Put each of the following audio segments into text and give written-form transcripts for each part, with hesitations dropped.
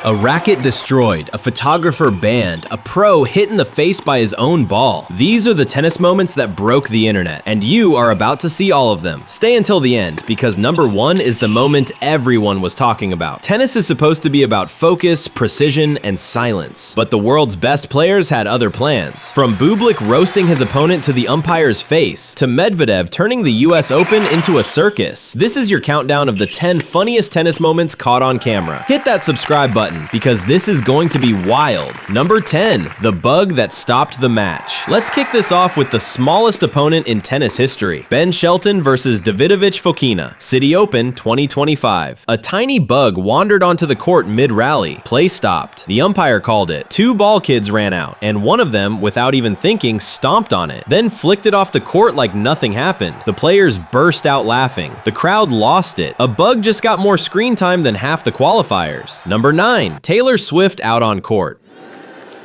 A racket destroyed, a photographer banned, a pro hit in the face by his own ball. These are the tennis moments that broke the internet, and you are about to see all of them. Stay until the end, because number 1 is the moment everyone was talking about. Tennis is supposed to be about focus, precision, and silence, but the world's best players had other plans. From Bublik roasting his opponent to the umpire's face, to Medvedev turning the US Open into a circus. This is your countdown of the 10 funniest tennis moments caught on camera. Hit that subscribe button, because this is going to be wild. Number 10, the bug that stopped the match. Let's kick this off with the smallest opponent in tennis history. Ben Shelton versus Davidovich Fokina, City Open 2025. A tiny bug wandered onto the court mid-rally. Play stopped. The umpire called it. 2 ball kids ran out, and one of them, without even thinking, stomped on it, then flicked it off the court like nothing happened. The players burst out laughing. The crowd lost it. A bug just got more screen time than half the qualifiers. Number 9, Taylor Swift out on court.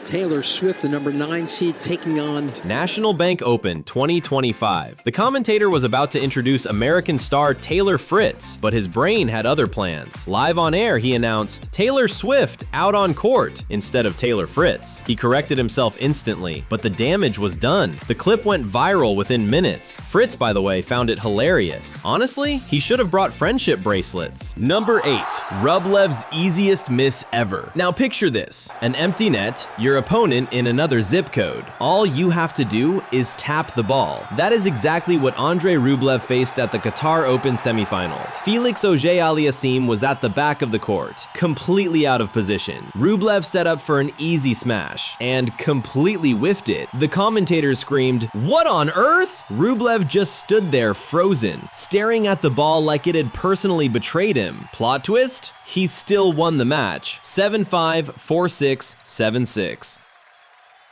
Taylor Swift, the number 9 seed, taking on National Bank Open 2025. The commentator was about to introduce American star Taylor Fritz, but his brain had other plans. Live on air, he announced, "Taylor Swift out on court," instead of Taylor Fritz. He corrected himself instantly, but the damage was done. The clip went viral within minutes. Fritz, by the way, found it hilarious. Honestly, he should have brought friendship bracelets. Number 8, Rublev's easiest miss ever. Now picture this, an empty net, your opponent in another zip code. All you have to do is tap the ball. That is exactly what Andrei Rublev faced at the Qatar Open semifinal. Felix Auger-Aliassime was at the back of the court, completely out of position. Rublev set up for an easy smash, and completely whiffed it. The commentators screamed, "What on earth?" Rublev just stood there frozen, staring at the ball like it had personally betrayed him. Plot twist? He still won the match. 7-5, 4-6, 7-6.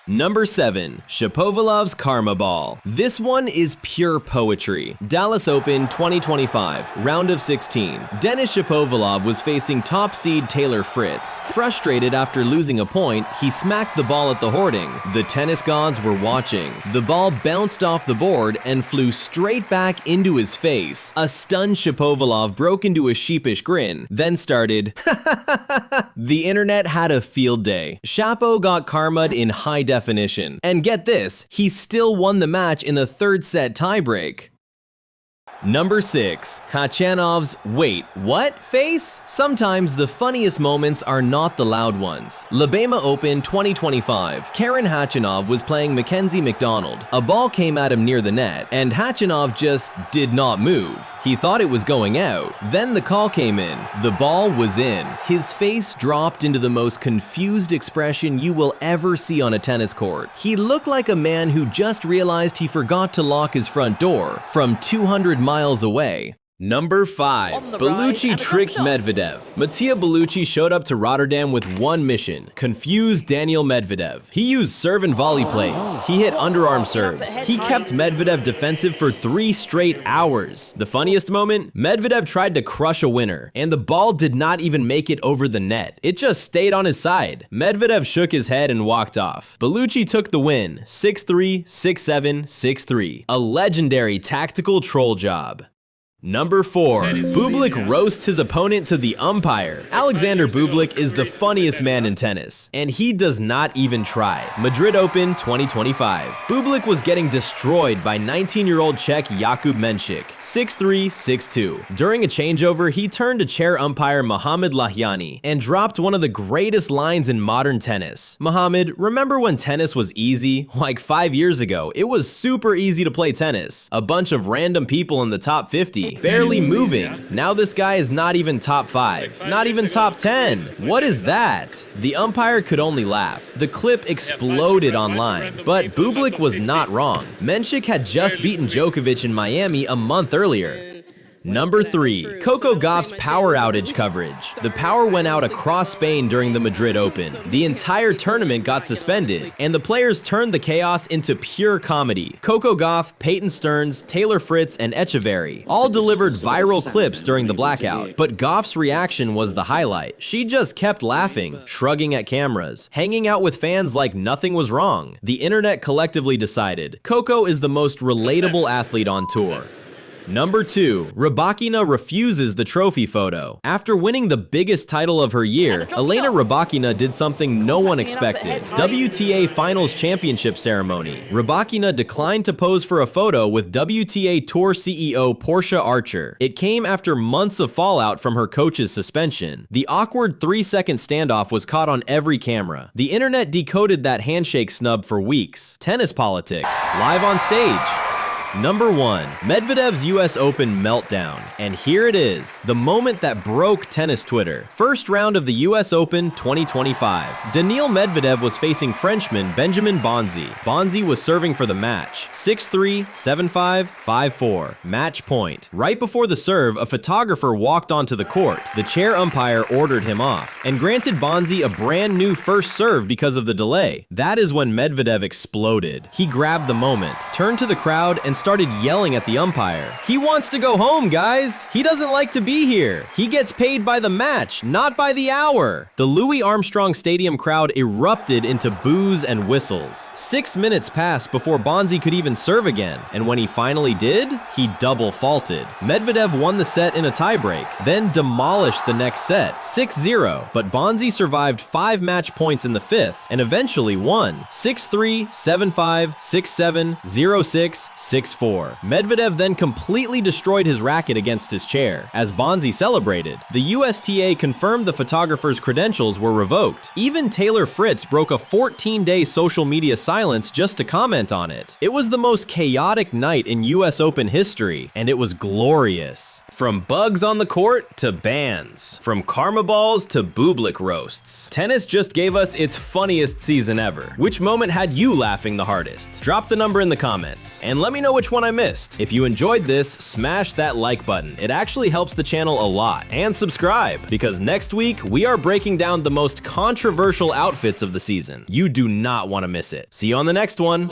Number 7, Shapovalov's Karma Ball. This one is pure poetry. Dallas Open 2025, round of 16. Denis Shapovalov was facing top seed Taylor Fritz. Frustrated after losing a point, he smacked the ball at the hoarding. The tennis gods were watching. The ball bounced off the board and flew straight back into his face. A stunned Shapovalov broke into a sheepish grin, then started, The internet had a field day. Shapo got karma'd in high definition. And get this, he still won the match in the 3rd set tiebreak. Number 6, Khachanov's "Wait, what?" face? Sometimes the funniest moments are not the loud ones. Lebema Open 2025. Karen Khachanov was playing Mackenzie McDonald. A ball came at him near the net, and Khachanov just did not move. He thought it was going out. Then the call came in. The ball was in. His face dropped into the most confused expression you will ever see on a tennis court. He looked like a man who just realized he forgot to lock his front door from 200 miles away. Number 5, Bellucci tricks Medvedev. Mattia Bellucci showed up to Rotterdam with one mission: confuse Daniel Medvedev. He used serve and volley plays. He hit underarm serves. He kept Medvedev defensive for 3 straight hours. The funniest moment? Medvedev tried to crush a winner, and the ball did not even make it over the net. It just stayed on his side. Medvedev shook his head and walked off. Bellucci took the win, 6-3, 6-7, 6-3. A legendary tactical troll job. Number 4, Bublik roasts his opponent to the umpire. Alexander Bublik is the funniest man in tennis, and he does not even try. Madrid Open 2025. Bublik was getting destroyed by 19-year-old Czech Jakub Menšik, 6-3, 6-2. During a changeover, he turned to chair umpire Mohamed Lahyani and dropped one of the greatest lines in modern tennis. "Mohamed, remember when tennis was easy? Like 5 years ago, it was super easy to play tennis. A bunch of random people in the top 50. Barely moving. Now this guy is not even top 5. Not even top 10. What is that?" The umpire could only laugh. The clip exploded online. But Bublik was not wrong. Menšik had just beaten Djokovic in Miami a month earlier. Number 3, Coco Gauff's power outage coverage. The power went out across Spain during the Madrid Open. The entire tournament got suspended, and the players turned the chaos into pure comedy. Coco Gauff, Peyton Stearns, Taylor Fritz, and Echeverry all delivered viral clips during the blackout, but Gauff's reaction was the highlight. She just kept laughing, shrugging at cameras, hanging out with fans like nothing was wrong. The internet collectively decided, Coco is the most relatable athlete on tour. Number 2. Rybakina refuses the trophy photo. After winning the biggest title of her year, Elena Rybakina did something no one expected. WTA Finals Championship ceremony. Rybakina declined to pose for a photo with WTA Tour CEO Portia Archer. It came after months of fallout from her coach's suspension. The awkward 3-second standoff was caught on every camera. The internet decoded that handshake snub for weeks. Tennis politics, live on stage. Number 1. Medvedev's US Open meltdown. And here it is, the moment that broke tennis Twitter. First round of the US Open 2025. Daniil Medvedev was facing Frenchman Benjamin Bonzi. Bonzi was serving for the match. 6-3, 7-5, 5-4. Match point. Right before the serve, a photographer walked onto the court. The chair umpire ordered him off, and granted Bonzi a brand new first serve because of the delay. That is when Medvedev exploded. He grabbed the moment, turned to the crowd, and started yelling at the umpire. He wants to go home, guys. He doesn't like to be here. He gets paid by the match, not by the hour. The Louis Armstrong Stadium crowd erupted into boos and whistles. 6 minutes passed before Bonzi could even serve again, and when he finally did, he double faulted. Medvedev won the set in a tiebreak, then demolished the next set, 6-0, but Bonzi survived 5 match points in the 5th, and eventually won, 6-3, 7-5, 6-7, 0-6, 6-4. Medvedev then completely destroyed his racket against his chair. As Bonzi celebrated, the USTA confirmed the photographer's credentials were revoked. Even Taylor Fritz broke a 14-day social media silence just to comment on it. It was the most chaotic night in US Open history, and it was glorious. From bugs on the court to bans. From karma balls to Bublik roasts. Tennis just gave us its funniest season ever. Which moment had you laughing the hardest? Drop the number in the comments, and let me know which one I missed. If you enjoyed this, smash that like button. It actually helps the channel a lot. And subscribe, because next week, we are breaking down the most controversial outfits of the season. You do not want to miss it. See you on the next one.